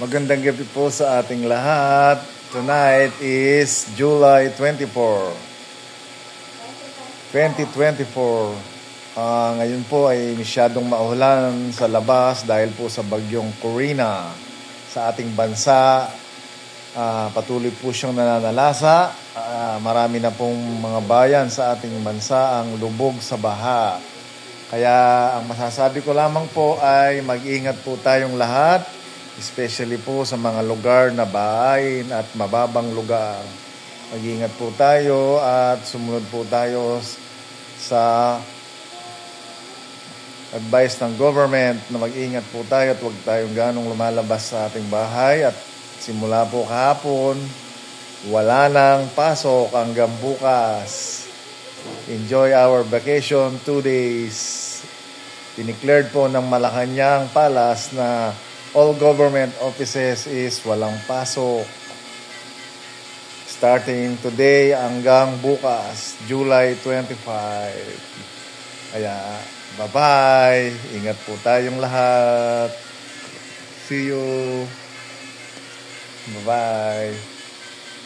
Magandang gabi po sa ating lahat. Tonight is July 24, 2024. Ngayon po ay masyadong maulan sa labas dahil po sa bagyong Corina sa ating bansa. Patuloy po siyang nananalasa. Marami na pong mga bayan sa ating bansa ang lubog sa baha. Kaya ang masasabi ko lamang po ay mag-ingat po tayong lahat, especially po sa mga lugar na bahayin at mababang lugar. Mag-ingat po tayo at sumunod po tayo sa advice ng government na mag-ingat po tayo at huwag tayong ganong lumalabas sa ating bahay. At simula po kahapon, wala nang pasok hanggang bukas. Enjoy our vacation 2 days. Dineclared po ng Malacanang Palace na all government offices is walang pasok. Starting today hanggang bukas, July 25. Kaya, bye-bye. Ingat po tayong lahat. See you. Bye-bye.